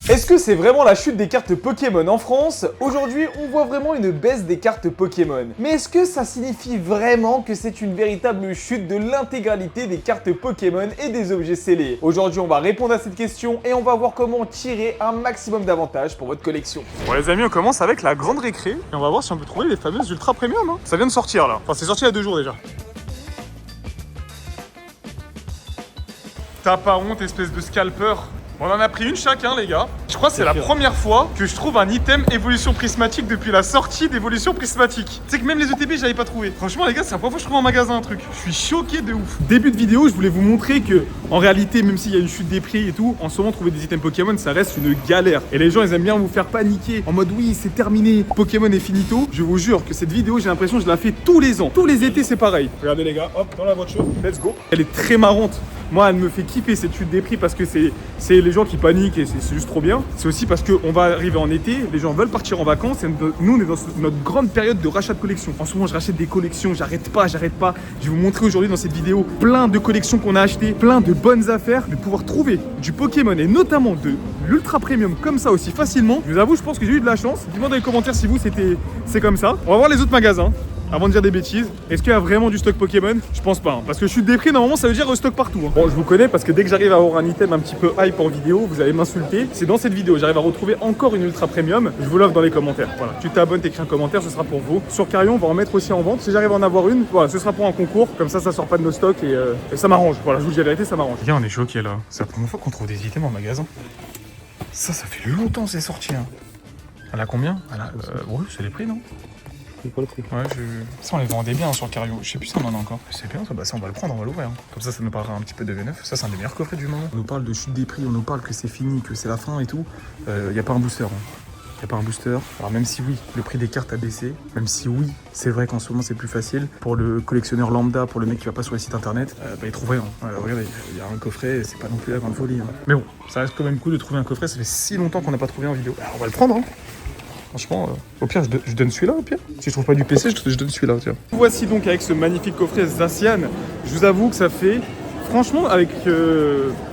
Est-ce que c'est vraiment la chute des cartes Pokémon en France? Aujourd'hui, on voit vraiment une baisse des cartes Pokémon. Mais est-ce que ça signifie vraiment que c'est une véritable chute de l'intégralité des cartes Pokémon et des objets scellés? Aujourd'hui, on va répondre à cette question et on va voir comment tirer un maximum d'avantages pour votre collection. Bon les amis, on commence avec la grande récré et on va voir si on peut trouver les fameuses ultra premium. Hein. Ça vient de sortir là. Enfin, c'est sorti il y a 2 jours déjà. T'as pas honte, espèce de scalper. On en a pris une chacun, les gars. Je crois que c'est la première fois que je trouve un item évolution prismatique depuis la sortie d'évolution prismatique. Tu sais que même les ETB, j'avais pas trouvé. Franchement, les gars, c'est la première fois que je trouve en magasin un truc. Je suis choqué de ouf. Début de vidéo, je voulais vous montrer que, en réalité, même s'il y a une chute des prix et tout, en ce moment, trouver des items Pokémon, ça reste une galère. Et les gens, ils aiment bien vous faire paniquer en mode oui, c'est terminé, Pokémon est finito. Je vous jure que cette vidéo, j'ai l'impression que je la fais tous les ans. Tous les étés, c'est pareil. Regardez, les gars, hop, dans la voiture, let's go. Elle est très marrante. Moi, elle me fait kiffer cette chute des prix parce que c'est les gens qui paniquent et c'est juste trop bien. C'est aussi parce qu'on va arriver en été, les gens veulent partir en vacances et nous, on est dans notre grande période de rachat de collections. En ce moment, je rachète des collections, j'arrête pas. Je vais vous montrer aujourd'hui dans cette vidéo plein de collections qu'on a achetées, plein de bonnes affaires, de pouvoir trouver du Pokémon et notamment de l'ultra premium comme ça aussi facilement. Je vous avoue, je pense que j'ai eu de la chance. Dites-moi dans les commentaires si vous, c'est comme ça. On va voir les autres magasins. Avant de dire des bêtises, est-ce qu'il y a vraiment du stock Pokémon? Je pense pas, hein, parce que je suis des prix, normalement ça veut dire stock partout. Hein. Bon, je vous connais parce que dès que j'arrive à avoir un item un petit peu hype en vidéo, vous allez m'insulter. C'est dans cette vidéo, j'arrive à retrouver encore une ultra premium, je vous l'offre dans les commentaires. Voilà, tu t'abonnes, t'écris un commentaire, ce sera pour vous. Sur Carillon, on va en mettre aussi en vente. Si j'arrive à en avoir une, voilà, ce sera pour un concours. Comme ça sort pas de nos stocks et ça m'arrange. Voilà, je vous dis la vérité, ça m'arrange. Viens, on est choqués là. C'est la première fois qu'on trouve des items en magasin. Ça fait longtemps que c'est sorti. Hein. Elle a combien? Ouais, c'est les prix, non? C'est quoi le prix? Ouais, ça on les vendait bien sur Cario. Je sais plus si on en a encore. C'est bien ça, bah ça on va le prendre, on va l'ouvrir. Hein. Comme ça nous parlera un petit peu de V9. Ça c'est un des meilleurs coffrets du moment. On nous parle de chute des prix, on nous parle que c'est fini, que c'est la fin et tout. Y a pas un booster. Hein. Y a pas un booster. Alors même si oui, le prix des cartes a baissé, même si oui, c'est vrai qu'en ce moment c'est plus facile. Pour le collectionneur lambda, pour le mec qui va pas sur les sites internet, il trouve rien. Regardez, il y a un coffret, c'est pas non plus la grande folie. Hein. Mais bon, ça reste quand même cool de trouver un coffret, ça fait si longtemps qu'on n'a pas trouvé en vidéo. Alors, on va le prendre, hein. Franchement, au pire, je donne celui-là, au pire. Si je trouve pas du PC, je donne celui-là, tiens. Voici donc avec ce magnifique coffret Zacian. Je vous avoue que ça fait... Franchement, avec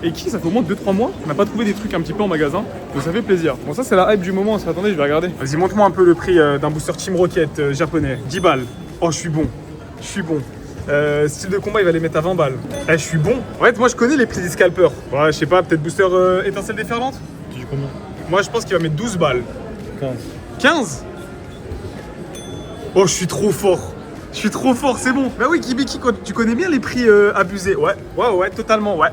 Eki, ça fait au moins 2-3 mois qu'on n'a pas trouvé des trucs un petit peu en magasin. Donc ça fait plaisir. Bon, ça, c'est la hype du moment. Attendez, je vais regarder. Vas-y, montre-moi un peu le prix d'un booster Team Rocket japonais. 10 balles. Oh, je suis bon. Je suis bon. Style de combat, il va les mettre à 20 balles. Eh, je suis bon. En fait, moi, je connais les prix des scalpers. Ouais, je sais pas, peut-être booster étincelle déferlante. Tu dis combien? Moi, je pense qu'il va mettre 12 balles. 15. Oh, je suis trop fort. Je suis trop fort, c'est bon. Bah oui, Kibiki, tu connais bien les prix abusés. Ouais, totalement. Ouais.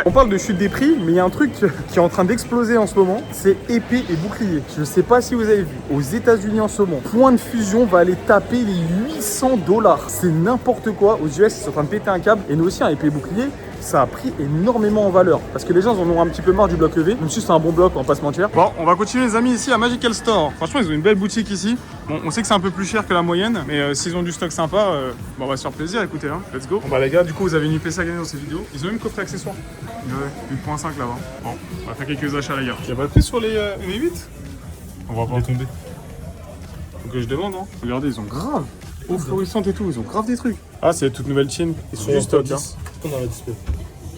On parle de chute des prix, mais il y a un truc qui est en train d'exploser en ce moment. C'est épée et bouclier. Je sais pas si vous avez vu. Aux États-Unis en ce moment, point de fusion va aller taper les 800 $. C'est n'importe quoi. Aux US, ils sont en train de péter un câble. Et nous aussi, un épée et bouclier, ça a pris énormément en valeur. Parce que les gens en ont un petit peu marre du bloc EV. Même si c'est un bon bloc, on va pas se mentir. Bon, on va continuer les amis ici à Magical Store. Franchement, ils ont une belle boutique ici. Bon, on sait que c'est un peu plus cher que la moyenne. Mais s'ils ont du stock sympa, on va se faire plaisir, écoutez, hein. Let's go. Bon bah les gars, du coup, vous avez une UPC à gagner dans cette vidéo. Ils ont même coffret accessoire. Ouais, 1.5 là-bas. Bon, on va faire quelques achats les gars. Y'a pas de prix sur les 8? On va pas tomber. Faut que je demande, hein. Regardez, ils ont grave. Eau fluorescente et tout, ils ont grave des trucs. Ah, c'est toute nouvelle chaîne. Ils sont du stock, hein. On a la display.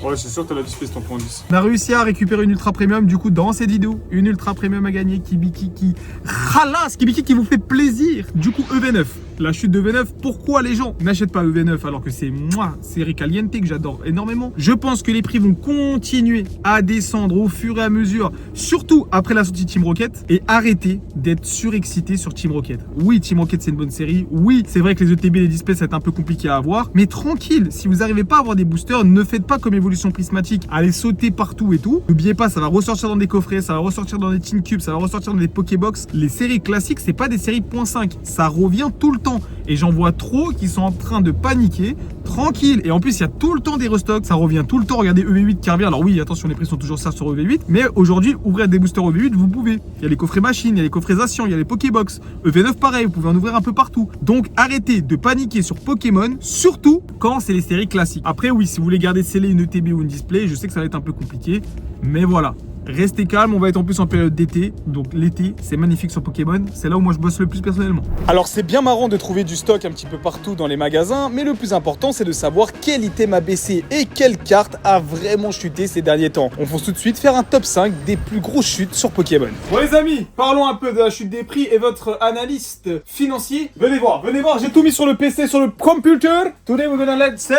Ouais, c'est sûr que t'as la display, c'est ton point 10. On a réussi à récupérer une ultra premium du coup dans cette vidéo. Une ultra premium à gagner. Kibiki qui ralasse. Kibiki qui vous fait plaisir. Du coup, EV9. La chute de EV9, pourquoi les gens n'achètent pas EV9 alors que c'est moi, série Caliente que j'adore énormément. Je pense que les prix vont continuer à descendre au fur et à mesure, surtout après la sortie de Team Rocket, et arrêtez d'être surexcité sur Team Rocket. Oui, Team Rocket c'est une bonne série, oui, c'est vrai que les ETB et les displays ça va être un peu compliqué à avoir, mais tranquille, si vous n'arrivez pas à avoir des boosters, ne faites pas comme évolution prismatique, allez sauter partout et tout. N'oubliez pas, ça va ressortir dans des coffrets, ça va ressortir dans des Team Cubes, ça va ressortir dans des Pokébox. Les séries classiques, c'est pas des séries .5, ça revient tout le temps. Et j'en vois trop qui sont en train de paniquer. Tranquille. Et en plus, il y a tout le temps des restocks. Ça revient tout le temps. Regardez EV8 qui revient. Alors oui, attention, les prix sont toujours ça sur EV8. Mais aujourd'hui, ouvrir des boosters EV8, vous pouvez. Il y a les coffrets machines, il y a les coffrets Zacian, il y a les Pokébox. EV9 pareil, vous pouvez en ouvrir un peu partout. Donc arrêtez de paniquer sur Pokémon, surtout quand c'est les séries classiques. Après oui, si vous voulez garder scellé une ETB ou une display, je sais que ça va être un peu compliqué. Mais voilà. Restez calme, on va être en plus en période d'été. Donc l'été, c'est magnifique sur Pokémon. C'est là où moi je bosse le plus personnellement. Alors c'est bien marrant de trouver du stock un petit peu partout dans les magasins, mais le plus important c'est de savoir quel item a baissé et quelle carte a vraiment chuté ces derniers temps. On va tout de suite faire un top 5 des plus grosses chutes sur Pokémon. Bon les amis, parlons un peu de la chute des prix et votre analyste financier. Venez voir, j'ai tout mis sur le PC, sur le computer. Today we're gonna let C++.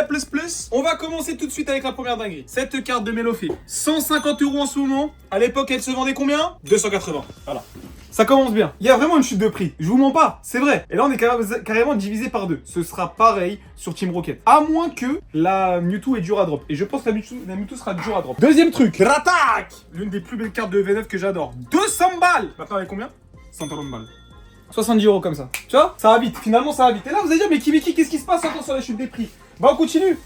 On va commencer tout de suite avec la première dinguerie. Cette carte de Melofé, 150 € en ce moment. À l'époque, elle se vendait combien? 280. Voilà. Ça commence bien. Il y a vraiment une chute de prix. Je vous mens pas, c'est vrai. Et là, on est carrément divisé par deux. Ce sera pareil sur Team Rocket. À moins que la Mewtwo est dure à drop. Et je pense que la Mewtwo sera dure à drop. Deuxième truc, Rattaque, l'une des plus belles cartes de V9 que j'adore. 200 balles. Maintenant, elle est combien? 130 balles. 70 € comme ça. Tu vois? Ça va vite. Finalement, ça va vite. Et là, vous allez dire, mais Kibiki, qu'est-ce qui se passe encore sur la chute des prix? Bah, on continue.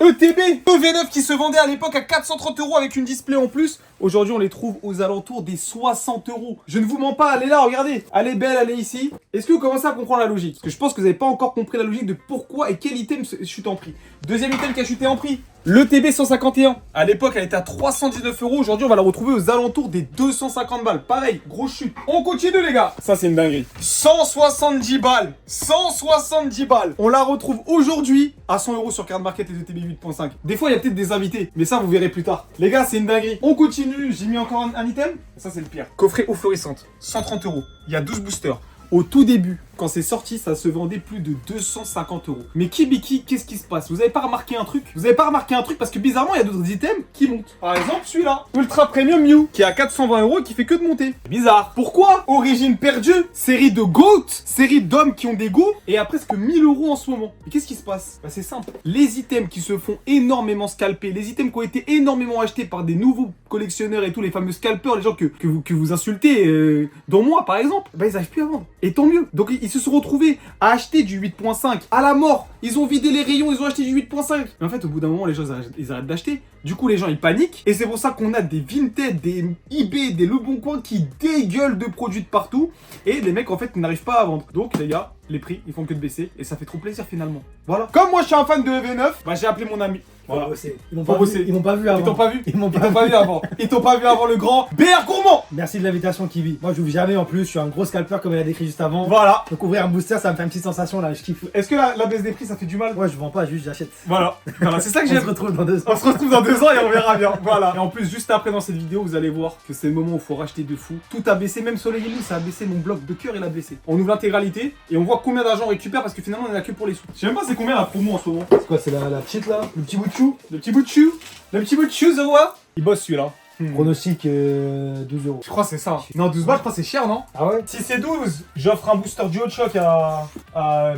ETB, EV9 qui se vendait à l'époque à 430 € avec une display en plus. Aujourd'hui, on les trouve aux alentours des 60 €. Je ne vous mens pas, elle est là, regardez. Elle est belle, elle est ici. Est-ce que vous commencez à comprendre la logique? Parce que je pense que vous n'avez pas encore compris la logique de pourquoi et quel item chute en prix. Deuxième item qui a chuté en prix, l'ETB 151. À l'époque, elle était à 319 €. Aujourd'hui, on va la retrouver aux alentours des 250 balles. Pareil, grosse chute. On continue, les gars. Ça, c'est une dinguerie. 170 balles. 170 balles. On la retrouve aujourd'hui à 100 € sur Card Market et ETB 8.5. Des fois, il y a peut-être des invités, mais ça, vous verrez plus tard. Les gars, c'est une dinguerie. On continue. J'ai mis encore un item. Ça, c'est le pire. Coffret eau florissante. 130 €. Il y a 12 boosters. Au tout début, quand c'est sorti, ça se vendait plus de 250 €. Mais Kibiki, qu'est-ce qui se passe? Vous avez pas remarqué un truc? Vous avez pas remarqué un truc parce que bizarrement, il y a d'autres items qui montent. Par exemple, celui-là, Ultra Premium Mew, qui est à 420 € et qui fait que de monter. Bizarre. Pourquoi? Origine perdue, série de GOAT, série d'hommes qui ont des goûts, et à presque 1000 € en ce moment. Et qu'est-ce qui se passe? Bah c'est simple. Les items qui se font énormément scalper, les items qui ont été énormément achetés par des nouveaux collectionneurs et tous les fameux scalpers, les gens que vous insultez, dont moi par exemple, bah ils n'arrivent plus à vendre. Et tant mieux. Donc ils se sont retrouvés à acheter du 8.5 à la mort. Ils ont vidé les rayons, ils ont acheté du 8.5. Mais en fait, au bout d'un moment, les gens ils arrêtent d'acheter. Du coup, les gens ils paniquent. Et c'est pour ça qu'on a des Vinted, des eBay, des Le Bon Coin qui dégueulent de produits de partout. Et les mecs en fait n'arrivent pas à vendre. Donc les gars, les prix ils font que de baisser. Et ça fait trop plaisir finalement. Voilà. Comme moi je suis un fan de EV9, bah j'ai appelé mon ami. Voilà. Ils m'ont pas vu avant. Ils t'ont pas vu? Ils m'ont pas vu avant. Ils t'ont pas vu avant le grand BR Gourmand. Merci de l'invitation, Kiwi. Moi, j'ouvre jamais en plus. Je suis un gros scalper comme elle a décrit juste avant. Voilà. Donc ouvrir un booster, ça me fait une petite sensation là. Je kiffe. Est-ce que la baisse des prix ça fait du mal? Ouais, je vends pas, juste j'achète. Voilà. C'est ça que On j'aime. se retrouve dans 2 ans. On se retrouve dans 2 ans et on verra bien. Voilà. Et en plus, juste après dans cette vidéo, vous allez voir que c'est le moment où il faut racheter de fou. Tout a baissé, même Soleil et Lune, ça a baissé. Mon bloc de cœur, il a baissé. On ouvre l'intégralité et on voit combien d'argent on récupère parce que finalement, on est là que pour les sous. Je sais même pas c'est combien la promo en ce moment. C'est quoi, c'est la petite là? Le petit bout de chou? Le petit bout de chou. Le petit bout de chou, The Roi. Il bosse celui-là. Pronostic 12 €. Je crois que c'est ça. Non, 12 balles, je crois que c'est cher, non? Ah ouais? Si c'est 12, j'offre un booster duo de choc à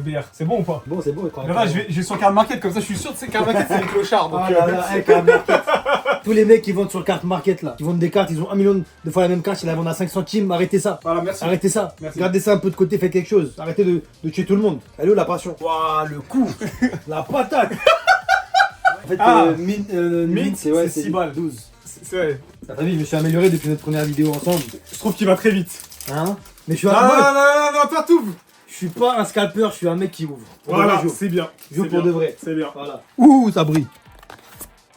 BR. C'est bon ou pas? Bon, c'est beau. Mais là, je vais sur Card Market, comme ça, je suis sûr que Card Market, c'est les clochards. Donc, Ah là là, hey, Card Market. Tous les mecs qui vendent sur Card Market là, qui vendent des cartes, ils ont 1 million de fois la même carte, ils la vendent à 5 centimes. Arrêtez ça. Voilà, merci. Arrêtez ça. Merci. Gardez ça un peu de côté, faites quelque chose. Arrêtez de tuer tout le monde. Elle est où la passion? Waouh, le coup. La patate. En fait, mint, c'est 6 balles. 12. C'est vrai. T'as vu, je me suis amélioré depuis notre première vidéo ensemble. Je trouve qu'il va très vite. Hein? Mais je suis Non, toi, t'ouvres. Je suis pas un scalper, je suis un mec qui ouvre. Pour de Voilà, vrai, j'ouvre. c'est bien. J'ouvre C'est pour bien. de vrai. C'est bien. Voilà. Ouh, ça brille.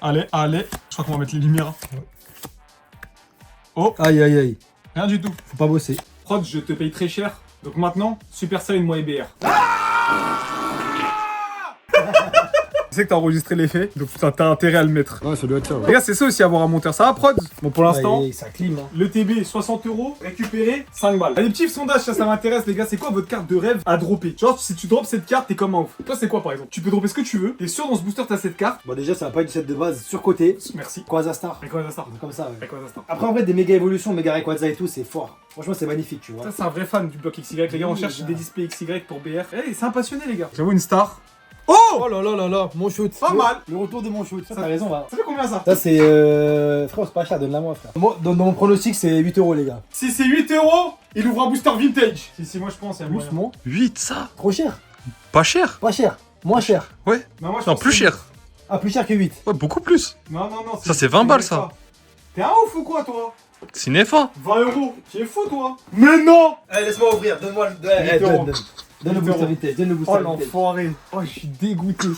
Allez. Je crois qu'on va mettre les lumières. Oh, Aïe, aïe, aïe. rien du tout. Faut pas bosser. Prod, je te paye très cher. Donc maintenant, Super Saiyan, moi et BR. Je sais que t'as enregistré l'effet, donc t'as intérêt à le mettre. Ouais, ça doit être ça. Les gars, c'est ça aussi avoir un monteur. Ça va, Prod? Bon, pour l'instant, Ça clim. Hein. le TB 60 €, récupéré 5 balles. Allez, petit sondage, ça m'intéresse, les gars. C'est quoi votre carte de rêve à dropper? Genre, si tu drops cette carte, t'es comme un ouf. Toi, c'est quoi par exemple? Tu peux dropper ce que tu veux. T'es sûr dans ce booster, t'as cette carte? Bon, déjà, ça va pas être du set de base surcoté. Merci. Quasastar. Avec quoi ça start? Comme ça, ouais. Avec quoi ça start? Après, en vrai, des méga évolutions, méga Rayquaza et tout, c'est fort. Franchement, c'est magnifique, tu vois. Ça, c'est un vrai fan du bloc XY. Les gars, on Oui, cherche les gars. des displays XY pour BR. Eh, c'est un passionné, les gars. J'avoue, une star. Oh là là là là, mon shoot. Pas mal. Le retour de mon shoot. Ça, t'as raison, va. Ça fait combien ça? Ça, c'est. Frère, c'est pas cher, donne-la moi, frère. Moi, dans mon pronostic, c'est 8 €, les gars. Si c'est 8 €, il ouvre un booster vintage. Si, moi je pense, il y a moyen. Doucement. 8 ça? Trop cher. Pas cher? Pas cher. Moins cher. Ouais. Non, moi, je Non, pense plus que- cher. Ah, plus cher que 8. Ouais, beaucoup plus. Non. Ça, c'est 20 balles, ça. T'es un ouf ou quoi, toi? Cinéfa. 20 €. Tu es fou, toi? Mais non! Allez, laisse-moi ouvrir. Donne-moi le. 8 €. Donne le booster vitesse, donne le booster Oh vitesse. l'enfoiré. Oh, je suis dégoûté.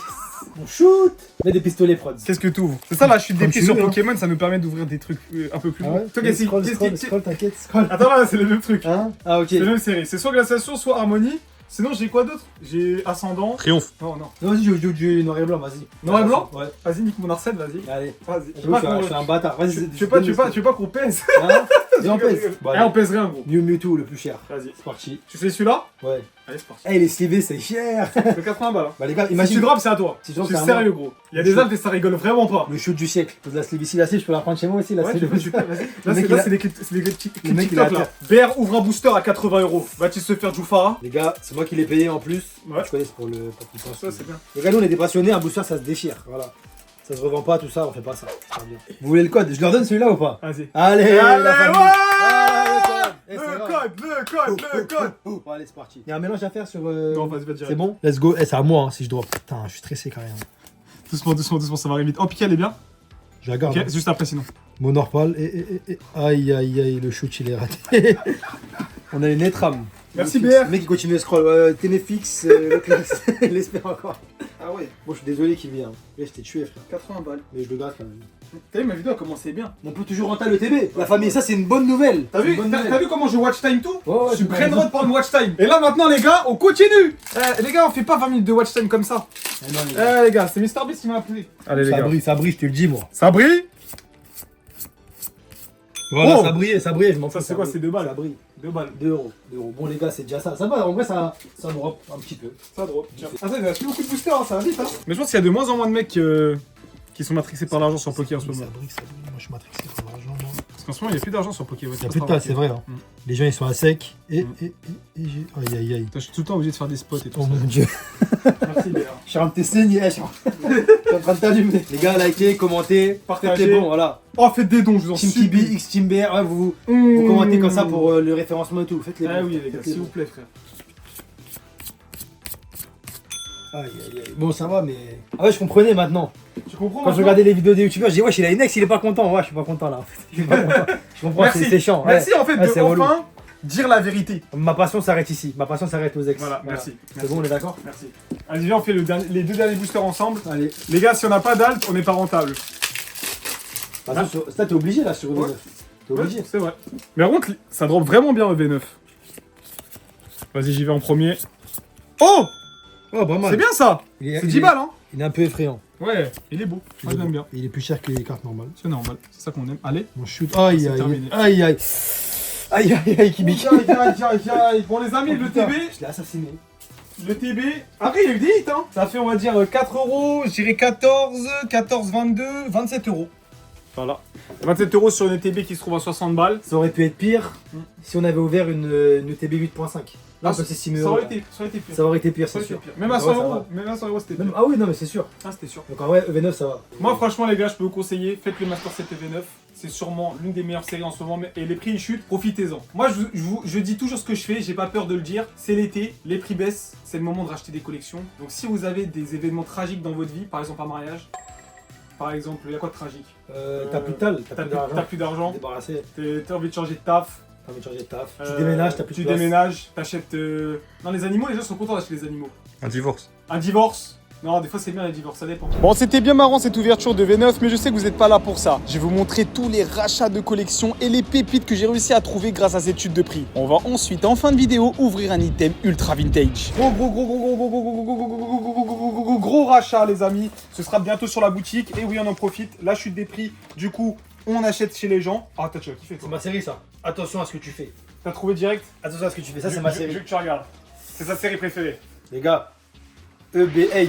On shoot. Mets des pistolets, prod. Qu'est-ce que t'ouvres? C'est ça, la chute des Comme prix tu sur veux, hein. Pokémon, ça nous permet d'ouvrir des trucs un peu plus Ah gros. ouais. Toi, qu'est-ce Scroll, qu'est-ce scroll, qui- scroll, t'inquiète, scroll. Attends, là, c'est le même truc. Hein? Ah, ok. C'est la même série. C'est soit Glaciation, soit Harmonie. Sinon, j'ai quoi d'autre? J'ai Ascendant. Triomphe. Non, non. Non, vas-y, je noir et blanc, vas-y. Noir et blanc? Ouais. Vas-y, nique mon Arsène, vas-y. Allez. Vas-y. Je suis un bâtard. Vas-y, Tu veux pas qu'on pèse? Hein? Et on pèse. Bon, Eh, allez. on pèse rien, gros. Mew Mewtwo, le plus cher. Vas-y. C'est parti. Tu fais celui-là? Ouais. Allez, c'est parti. Eh, les CV, c'est cher. C'est 80 balles. Hein. Bah, les gars, Si tu imagine. drops, c'est à toi. Si Je je suis drop, c'est à sérieux, gros. Il y a des alpes et ça rigole vraiment pas. Le shoot du siècle. Pose la sleeve ici, la sleeve, je peux la prendre chez moi aussi, la Ouais, sleeve. tu peux, vas-y. Le mec, Là, il c'est des petits le mec, il a TikTok là. BR ouvre un booster à 80 €. Va-t-il se faire Joufara? Les gars, c'est moi qui l'ai payé en plus. Ouais. Tu connais, c'est pour qu'il pense. Ça, c'est bien. Les gars, nous on est des passionnés, un booster ça se déchire. Voilà. Ça se revend pas, tout ça, on fait pas ça. C'est pas bien. Vous voulez le code? Je leur donne celui-là ou pas? Vas-y. Allez, Allez, la famille. ouais. Ah, le code. Le code. Bon, allez, c'est parti. Il y a un mélange à faire sur. Non, vas-y, va C'est direct. bon? Let's go. Eh, c'est à moi hein, si je dois. Putain, je suis stressé quand même. Doucement, doucement, doucement, ça va arriver vite. Oh, Piquet, elle est bien. Je la garde. Ok, hein. juste après, sinon. Mon Orpal. Aïe, aïe, aïe, le shoot il est raté. On a une Netram. Merci, Le BR. mec il continue à scroll. Ténéfix, le classe. Il espère encore. Ah ouais, Bon, je suis désolé qu'il vient. Là, je t'ai tué, frère. 80 balles. Mais je le garde quand même. T'as vu, ma vidéo a commencé bien. On peut toujours rentrer le TB. La famille, ça c'est une bonne nouvelle. T'as vu, Une bonne nouvelle. t'as vu comment je watch time tout? Ouais, ouais, Je suis t'as raison. brainrot par le watch time. Et là maintenant les gars, on continue. Les gars, on fait pas 20 minutes de watch time comme ça. Eh non, les gars. Les gars, c'est MrBeast qui m'a appelé. Allez Ça brille, je te le dis, moi. Ça brille. Voilà, Oh. ça brille, je m'en fous. Ça, c'est quoi, brille. c'est 2 balles. Ça brille. 2 balles. 2 euros. 2 euros. Bon, les gars, c'est déjà ça. Ça va, en vrai, ça drop un petit peu. Ça drop. Tiens. Ah ça, il reste plus beaucoup de boosters, hein, ça va vite. Hein. Mais je pense qu'il y a de moins en moins de mecs qui sont matrixés par l'argent sur Poké en ce moment. Ça brille. Moi, je suis matrixé par l'argent, moi. Parce qu'en ce moment, il n'y a plus d'argent sur Poké. Ouais, Il y a plus de place, c'est vrai. Hein. Mm. Les gens, ils sont à sec. Et Mm. j'ai. Aïe, aïe, aïe. Je suis tout le temps obligé de faire des spots et tout. Oh ça. mon dieu. Merci, BR. Je suis en train de te saigner. Je suis en train de t'allumer. Les gars, likez, commentez. Partagez. Faites les bons, voilà. Oh, faites des dons, je vous en Team supplie. Kibi, X Team BR, ouais, vous commentez comme ça pour le référencement et tout. Faites les bons. Ah oui, les gars, Faites les s'il vous bons. plaît, frère. Aïe, aïe, aïe. Bon, ça va, mais. Ah ouais, je comprenais maintenant. Tu comprends? Quand je regardais les vidéos des youtubeurs, je dis, wesh, il a une ex, il est pas content. Ouais, je suis pas content là. En fait. Je suis pas content. Je comprends, Merci. c'est chiant. Merci Ouais. en fait Ouais, de c'est relou. enfin dire la vérité. Ma passion s'arrête ici. Ma passion s'arrête aux ex. Voilà, merci. C'est bon, on est d'accord? Merci. Allez, viens, on fait les 2 derniers boosters ensemble. Allez. Les gars, si on n'a pas d'alt, on n'est pas rentable. Attention, ça, t'es obligé là sur EV9. Ouais. T'es obligé. Ouais, c'est vrai. Mais par contre, ça drop vraiment bien EV9. Vas-y, j'y vais en premier. Oh! Oh, pas mal. C'est bien ça! Il est- C'est il 10 est- balles, hein? Il est un peu effrayant. Ouais, il est beau. Moi, je l'aime bien. Il est plus cher que les cartes normales. C'est normal. C'est ça qu'on aime. Allez. Mon shoot. Aïe, C'est aïe, terminé. aïe, aïe. Aïe, aïe, aïe, Kibiki. Aïe. Bon, les amis, Oh, le putain, TB. Je l'ai assassiné. Le TB. Après, il y a eu des hits, hein. Ça fait, on va dire, 4 euros. Je dirais 14, 22, 27 euros. Voilà. 27 euros sur une TB qui se trouve à 60 balles. Ça aurait pu être pire si on avait ouvert une TB 8.5. Là, Ah, c'est 6 Ça 000 aurait euros. été pire. Ça aurait été pire, Ça c'est aurait été sûr. pire. Même à Ouais, 100 ça euros. va. Même à 100 euros, c'était pire. Même- Ah oui, non, mais c'est sûr. Ah, c'était sûr. Donc en vrai, EV9, ça va. Moi, franchement, les gars, je peux vous conseiller, faites le Master 7 EV9. C'est sûrement l'une des meilleures séries en ce moment. Et les prix, ils chutent, profitez-en. Moi, je dis toujours ce que je fais, j'ai pas peur de le dire. C'est l'été, les prix baissent, c'est le moment de racheter des collections. Donc, si vous avez des événements tragiques dans votre vie, par exemple un mariage, par exemple, il y a quoi de tragique? T'as plus de tal, T'as plus d'argent, Débarrassé, t'as envie de changer de taf. t'as envie de changer de taf. Tu déménages, t'as plus de Tu place. déménages, t'achètes. Non, les animaux, les gens sont contents d'acheter les animaux. Un divorce. Un divorce. Non, des fois c'est bien les divorces, ça dépend. Bon, c'était bien marrant cette ouverture de V9, mais je sais que vous n'êtes pas là pour ça. Je vais vous montrer tous les rachats de collection et les pépites que j'ai réussi à trouver grâce à cette chute de prix. On va ensuite, en fin de vidéo, ouvrir un item ultra vintage. Gros rachat, les amis. Ce sera bientôt sur la boutique. Et oui, on en profite. La chute des prix, du coup, on achète chez les gens. Ah, t'as kiffé, C'est toi. ma série, ça. Attention à ce que tu fais. T'as trouvé direct? Attention à ce que tu fais. Ça, c'est ma Je série. veux que tu regardes. C'est sa série préférée. Les gars, EB8.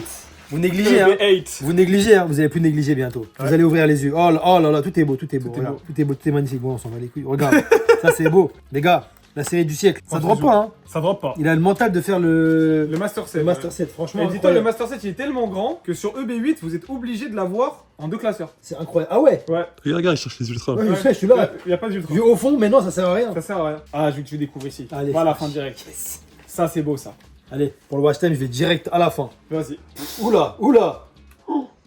Vous négligez, hein. EB8. Vous négligez, hein. Vous allez plus négliger bientôt. Ouais. Vous allez ouvrir les yeux. Oh là là, tout est beau, tout est beau. Tout est Regarde. beau. Tout est beau, tout est magnifique. Bon, on s'en va les couilles. Regarde, ça c'est beau. Les gars, la série du siècle. Ça Oh, drop c'est pas, hein. Ça drop pas. Il a le mental de faire le Master 7. le Master 7. Franchement, Et dis-toi, le incroyable. Master 7 il est tellement grand que sur EB8 vous êtes obligé de l'avoir en 2 classeurs. C'est incroyable. Ah ouais. Ouais. Regarde, il cherche les ultras. Ouais, je sais, je suis là. Il y a pas d'ultra. Vu au fond, mais non, ça sert à rien. Ça sert à rien. Ah, je veux que tu découvres ici. Allez. Voilà, fin direct. Ça, c'est beau ça. Allez, pour le watch time, je vais direct à la fin. Vas-y. Oula, oula.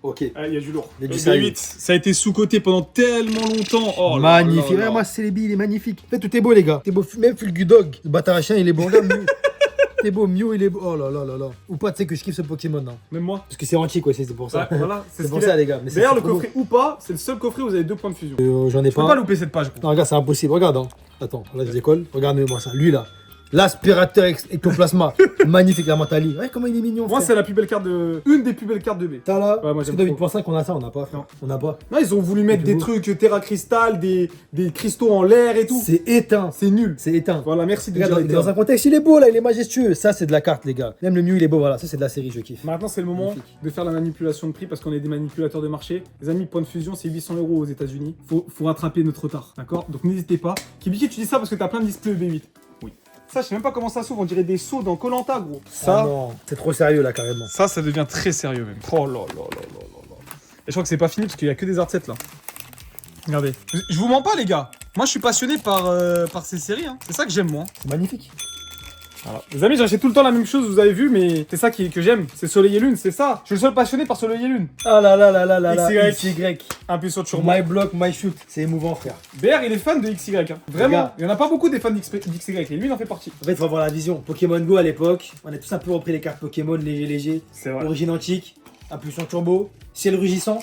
Ok. Ah, il y a du lourd. Il y a du EB8, sérieux. ça a été sous-coté pendant tellement longtemps. Oh là Magnifique. là là. Ouais, moi, Célébi, il est magnifique. En fait, tout est beau, les gars. T'es beau, même Fulgudog. Le bâtard à chien, il est bon, regarde. Tout il est beau, Mew il est beau. Oh là là là là. Ou pas, tu sais que je kiffe ce Pokémon. Hein. Même moi. Parce que c'est anti quoi, c'est pour ça. Ouais, voilà, C'est ce pour qu'il ça, est. les gars. Mais c'est D'ailleurs, le trop beau. coffret ou pas, c'est le seul coffret où vous avez 2 points de fusion. J'en ai Je peux pas. pas louper cette page, gros. Non, regarde, c'est impossible. Regarde, hein. Attends, là, je décolle. Regarde-moi ça. Lui, là. L'aspirateur ectoplasma. Magnifique, la Mentali. Ouais, comment il est mignon. Moi, frère. c'est la plus belle carte de. Une des plus belles cartes de B. T'as là. Ouais, moi, Est-ce que j'aime David 5 on a ça, on n'a pas, frère. Non. On n'a pas. Non, ils ont voulu mettre des beau. trucs Terra Crystal, des cristaux en l'air et tout. C'est éteint. C'est nul. C'est éteint. Voilà, merci de Regarde, dire il est dans un contexte, il est beau là, il est majestueux. Ça, c'est de la carte, les gars. Même le Mew, il est beau, voilà. Ça, c'est de la série, je kiffe. Maintenant, c'est le moment Magnifique. de faire la manipulation de prix parce qu'on est des manipulateurs de marché. Les amis, point de fusion, c'est 800 € aux États-Unis. Faut rattraper notre retard, d'accord? Donc n'hésitez pas. Kibiki, tu dis ça parce que t'as plein de displays EB8. Oui. Ça, je sais même pas comment ça s'ouvre. On dirait des sauts dans Koh Lanta, gros. Ah non, c'est trop sérieux là, carrément. Ça devient très sérieux même. Oh là là là là là là. Et je crois que c'est pas fini parce qu'il y a que des art sets là. Regardez. Je vous mens pas, les gars. Moi, je suis passionné par ces séries. Hein. C'est ça que j'aime, moi. C'est magnifique. Voilà. Les amis, j'achète tout le temps la même chose, vous avez vu, mais c'est ça que j'aime. C'est Soleil et Lune, c'est ça. Je suis le seul passionné par Soleil et Lune. Ah là là là là là là. XY. Un peu sur Sur Turbo. My Block, My Shoot. C'est émouvant, frère. BR, il est fan de XY. Hein. Vraiment. Regarde. Il y en a pas beaucoup des fans d'XY. Et lui, il en fait partie. En fait, il faut avoir la vision. Pokémon Go à l'époque, on a tous un peu repris les cartes Pokémon léger. C'est vrai. Origine antique, impulsion turbo, ciel rugissant.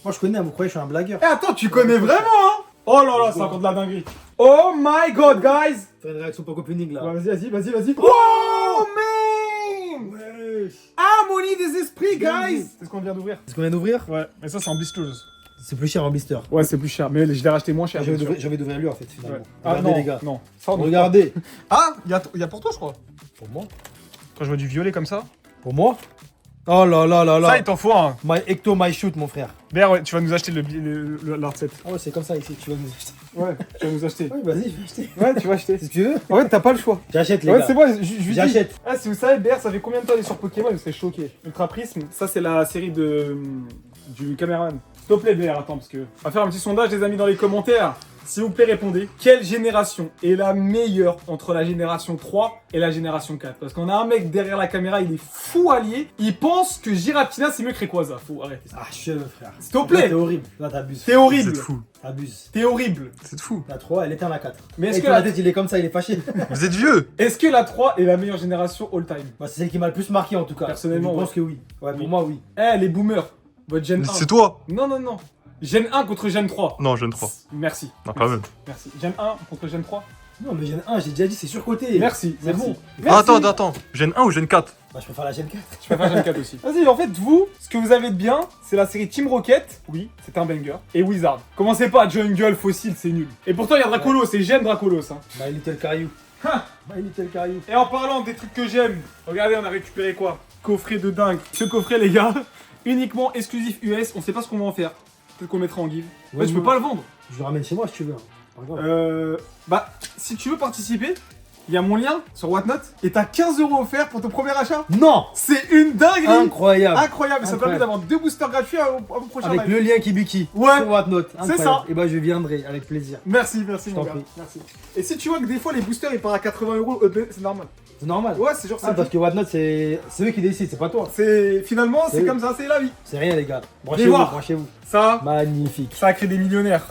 Moi, je connais, vous croyez, je suis un blagueur. Eh, attends, tu connais vraiment, hein? Oh là là, c'est encore de la dinguerie. Oh my god, guys. Faire une réaction pour opening là. Ouais, vas-y. Oh man. Wesh. Harmonie des esprits, guys. C'est ce qu'on vient d'ouvrir. Est-ce qu'on vient d'ouvrir? Ouais, mais ça, c'est en blisteuse. C'est plus cher en blister. Ouais, c'est plus cher, mais je l'ai racheté moins cher. J'ai bien sûr. envie d'ouvrir lui en fait, finalement. Ouais. Ah Regardez, non, les gars. non. Ça, on ouvre Regardez. pas. Ah, il y a pour toi, je crois. Pour moi. Quand je vois du violet comme ça. Pour moi. Oh là là là là. Ça, il t'en faut un. My Ecto, My Shoot, mon frère. BR, ouais, tu vas nous acheter l'art set. Ah ouais, c'est comme ça ici, tu vas nous acheter. Ouais, tu vas nous acheter. Ouais, vas-y, je vais acheter. Ouais, tu vas acheter. Si tu veux. En fait, t'as pas le choix. J'achète les Ouais, gars. c'est bon, je lui dis. J'achète. Ah, si vous savez, BR, ça fait combien de temps il est sur Pokémon, vous serez choqué. Ultra Prisme, ça, c'est la série du caméraman. S'il te plaît, BR, attends, parce que. On va faire un petit sondage, les amis, dans les commentaires. S'il vous plaît, répondez. Quelle génération est la meilleure entre la génération 3 et la génération 4? Parce qu'on a un mec derrière la caméra, il est fou allié. Il pense que Giratina, c'est mieux que Rayquaza. Faut arrêter ça. Ah, cheveux, frère. S'il te plaît. T'es horrible. Là, t'abuses. T'es horrible. C'est fou. T'abuses. T'es horrible. C'est fou. La 3, elle éteint la 4. Mais est-ce Et que que la- la tête, il est comme ça, il est fâché. Vous êtes vieux. Est-ce que la 3 est la meilleure génération all-time? Bah, c'est celle qui m'a le plus marqué en tout cas. Personnellement, je pense que oui. Ouais, Oui. pour moi, oui. Eh, les boomers. Votre Gen 1. C'est toi. Non. Gen 1 contre Gen 3. Non, jeune 3. Merci. Non, quand même. Merci. Gen 1 contre Gen 3. Non, mais Gen 1, j'ai déjà dit, c'est surcoté. Merci. C'est bon. Merci. Ah, attends. Gen 1 ou Gen 4? Bah, je préfère la Gen 4. Je préfère Gen 4 aussi. Vas-y, en fait, vous, ce que vous avez de bien, c'est la série Team Rocket. Oui, c'est un banger. Et Wizard. Commencez pas à Jungle, Fossil, c'est nul. Et pourtant, il y a Dracolos, et j'aime Dracolos. Hein. My Little Caillou. Ha. My Little Caillou. Et en parlant des trucs que j'aime, regardez, on a récupéré quoi? Coffret de dingue. Ce coffret, les gars, uniquement exclusif US. On sait pas ce qu'on va en faire. Peut-être qu'on le mettra en give. Ouais, Ouais, je peux ouais. pas le vendre. Je le ramène chez moi si tu veux. Hein. Pas grave. Bah, si tu veux participer, il y a mon lien sur Whatnot et t'as 15 € offerts pour ton premier achat. Non. C'est une dinguerie. Incroyable. Incroyable. Ça permet d'avoir 2 boosters gratuits à mon prochain Avec live. le lien Kibiki. Ouais. Sur Whatnot. C'est ça. Et bah, je viendrai avec plaisir. Merci mon t'en gars. prie. Merci. Et si tu vois que des fois les boosters ils partent à 80 €, c'est normal. C'est normal. Ouais, c'est genre Ah, parce que Whatnot, c'est eux qui décident, c'est pas toi. c'est finalement c'est C'est- comme ça, c'est la vie. C'est rien, les gars. Viens voir. Branchez-vous. Ça, Magnifique. ça a créé des millionnaires.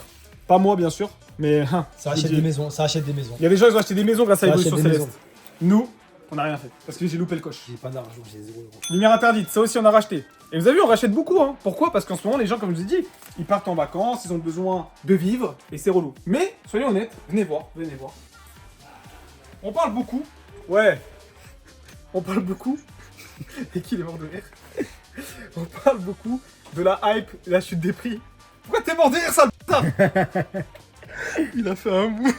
Pas moi bien sûr, mais hein, Ça je achète dis- des maisons. Ça achète des maisons. Il y a des gens ils ont acheté des maisons grâce à Ça l'évolution achète des céleste. Nous, on n'a rien fait parce que j'ai loupé le coche. J'ai pas d'argent, j'ai 0 euros. Lumière interdite, ça aussi on a racheté. Et vous avez vu, on rachète beaucoup, hein. Pourquoi? Parce qu'en ce moment, les gens, comme je vous ai dit, ils partent en vacances, ils ont besoin de vivre, et c'est relou. Mais, soyons honnêtes, venez voir. On parle beaucoup. Ouais. On parle beaucoup. Et qui est mort de rire? On parle beaucoup de la hype et la chute des prix. Pourquoi t'es mort de rire, sale putain? Il a fait un bout.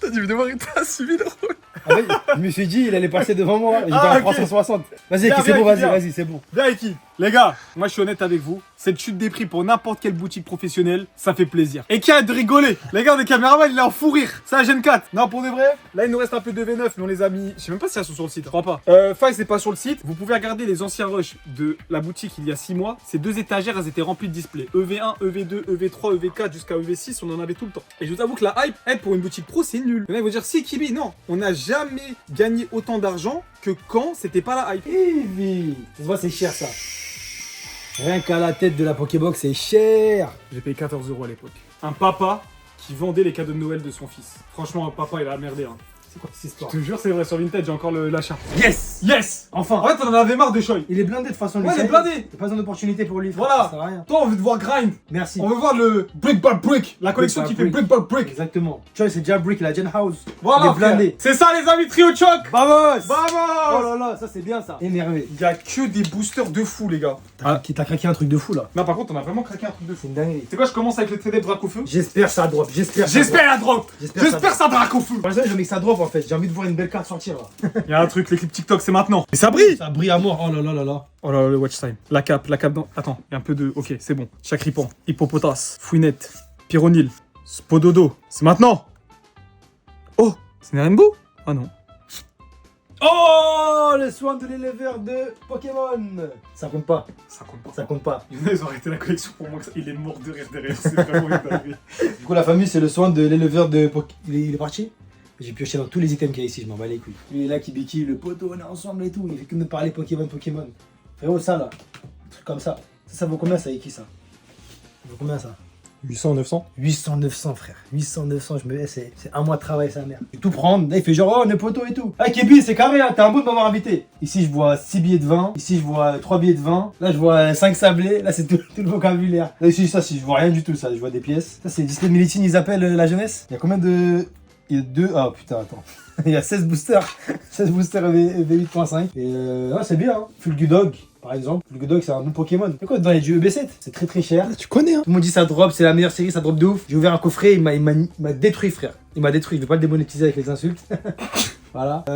T'as dû devoir être suivi le rôle. Ah oui, je me suis dit, il allait passer devant moi. J'étais Ah, à ok. 360. Vas-y, Viens, Eki, c'est viens, bon, Eki, viens. vas-y, c'est bon. Viens, Eki. Les gars, moi je suis honnête avec vous. Cette chute des prix pour n'importe quelle boutique professionnelle, ça fait plaisir. Et qui arrête de rigoler. Les gars, des caméramans, il est en fou rire. C'est un Gen 4. Non, pour de vrai, là il nous reste un peu de V9, mais on les a mis. Je sais même pas si elles sont sur le site, je crois pas. Faille, c'est pas sur le site. Vous pouvez regarder les anciens rushs de la boutique il y a 6 mois. Ces 2 étagères, elles étaient remplies de displays. EV1, EV2, EV3, EV4 jusqu'à EV6, on en avait tout le temps. Et je vous avoue que la hype, elle, pour une boutique pro, c'est nul. Il y en a qui vont dire, si Kibi, non, on n'a jamais gagné autant d'argent que quand c'était pas la hype. Eevee. Tu vois, c'est cher ça. Rien qu'à la tête de la Pokébox, c'est cher. J'ai payé 14 € à l'époque. Un papa qui vendait les cadeaux de Noël de son fils. Franchement, un papa, il a merdé. Hein. C'est quoi cette histoire? Je te jure, c'est vrai, sur Vintage, j'ai encore l'achat. Yes. Yes. Enfin. En fait, on en avait marre de Choi. Il est blindé de toute façon. lui, Ouais, il ça est y blindé. Il n'y a pas besoin d'opportunité pour lui. frère, Voilà. Ça sert à rien. Toi, on veut te voir grind. Merci. On veut voir le brick by brick. La collection by qui fait brick. brick by brick. Exactement. Tu vois, c'est déjà Brick, la Gen House. Voilà, Il est blindé. frère. C'est ça, les amis, Trio Choc. Vamos. Vamos. Oh là là, ça c'est bien ça. Énervé. Il y a que des boosters de fou, les gars. T'as craqué un truc de fou là. Non, par contre, on a vraiment craqué un truc de fou. C'est une dinguerie. C'est quoi, je commence avec le TD Drac au feu. J'espère ça drop. J'espère J'espère la drop. J'espère ça drac au feu. Pour l'instant, j'ai envie que ça drop en fait. J'ai envie de voir une belle carte sortir là. Il y a un truc, les clips TikTok, c'est maintenant. Et ça brille. Ça brille à mort. Oh là là là là. Oh là là, le watch time. La cape dans... Attends, il y a un peu de... Ok, c'est bon. Chakripan, Hippopotas, Fouinette, Pyronil, Spododo. C'est maintenant. Oh, c'est une rainbow. Ah non. Oh, le soin de l'éleveur de Pokémon. Ça compte pas. Ça compte pas. Ça compte pas. Ils ont arrêté la collection pour moi. Il est mort de rire derrière. C'est vraiment une dinguerie. Du coup, la famille, c'est le soin de l'éleveur de Pokémon. Il est parti. J'ai pioché dans tous les items qu'il y a ici, je m'en bats les couilles. Lui, il est là, Kibiki, le poteau, on est ensemble et tout. Il fait que me parler Pokémon. Frérot, ça là, un truc comme ça. Ça vaut combien ça, Iki ça? Ça vaut combien ça? 800, 900. 800, 900 frère. 800, 900, je me dis, c'est un mois de travail, sa mère. Je vais tout prendre. Là, il fait genre, oh, on est poteau et tout. Ah, Kébi, c'est carré, hein. T'es un bon de m'avoir invité. Ici, je vois 6 billets de 20. Ici, je vois 3 billets de 20. Là, je vois 5 sablés. Là, c'est tout le vocabulaire. Là, ici, ça, si je vois rien du tout, ça. Je vois des pièces. Ça, c'est Disney Militine, ils appellent la jeunesse. Il y a combien de. Il y a 2. Ah, putain, attends. Il y a 16 boosters. 16 boosters V8.5. Et c'est bien, hein. Fulgudog. Par exemple, Fulgudog c'est un bon Pokémon. C'est quoi dans les jeux EB7? C'est très très cher. Tu connais, hein. Tout le monde dit ça drop, c'est la meilleure série, ça drop de ouf. J'ai ouvert un coffret, il m'a détruit frère. Il m'a détruit, je vais pas le démonétiser avec les insultes. Voilà.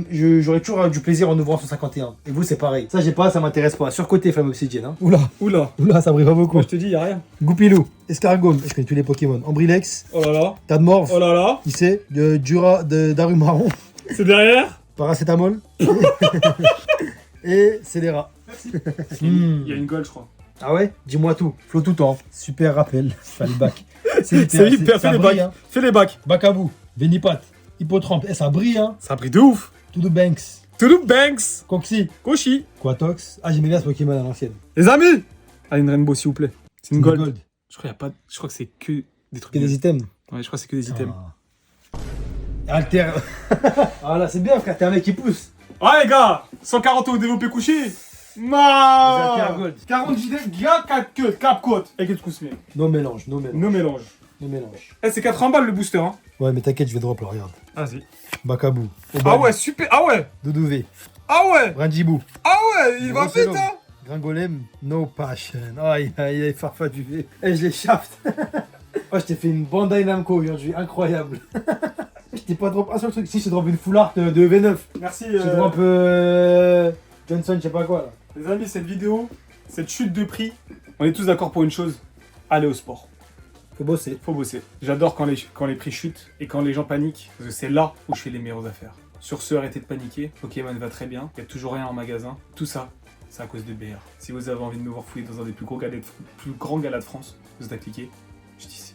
J'aurais toujours du plaisir en ouvrant 151. Et vous c'est pareil. Ça j'ai pas, ça m'intéresse pas. Surcoté Flamme Obsidienne. Hein. Oula, ça brille pas beaucoup. Moi, je te dis, y a rien. Goupilou, Escargome, je connais tous les Pokémon. Ambrilex, Oh là là. Tadmorph, Oh là là. qui c'est Darumaron, C'est derrière. Paracétamol et Scélérat. Il y a une gold, je crois. Ah ouais? Dis-moi tout. Flow tout le temps. Super rappel. Je fais le bac. C'est hyper, fais les bacs. Hein. Fais les bacs. Bakabou, Venipat, Hippotrampe. Eh, ça brille, hein. Ça a pris de ouf. Toodoo Banks, Toulouse Banks. Coxy, Koshi. Quatox. Ah, j'aimais bien ce Pokémon à l'ancienne. Les amis. Ah, une rainbow, s'il vous plaît. C'est une gold. Gold. Je crois, je crois que c'est que des trucs. Que des items. Ouais, je crois que c'est que des items. Alter. Ah là, c'est bien, frère. T'es un mec qui pousse. Ah, les gars. 140 au développé couché. Les Non. Alter Gold. 40 JD, gars, 4 queues, cap côte. Et qu'est-ce que c'est? No mélange, no mélange. No mélange. No mélange. Eh, c'est 80 balles le booster, hein. Ouais, mais t'inquiète, je vais drop là, regarde. Vas-y. Bakabou. Ah ouais, super. Ah ouais. Doudouvé. Ah ouais. Rangibou. Ah ouais, il va vite, Grosselom. hein. Gringolem. No passion. Ah, il est farfaduvé. Eh, je les shaft. Oh, je t'ai fait une bandai Namco aujourd'hui, incroyable. Je t'ai pas drop un seul truc. Si, je t'ai drop une full art de V9. Merci. Je t'ai drop Johnson, je sais pas quoi là. Les amis, cette vidéo, cette chute de prix, on est tous d'accord pour une chose. Allez au sport. Faut bosser. Faut bosser. J'adore quand les prix chutent et quand les gens paniquent, parce que c'est là où je fais les meilleures affaires. Sur ce, arrêtez de paniquer. Pokémon va très bien. Il n'y a toujours rien en magasin. Tout ça, c'est à cause de BR. Si vous avez envie de me voir fouiller dans un des plus grands galas de France, vous êtes à cliquer. Je dis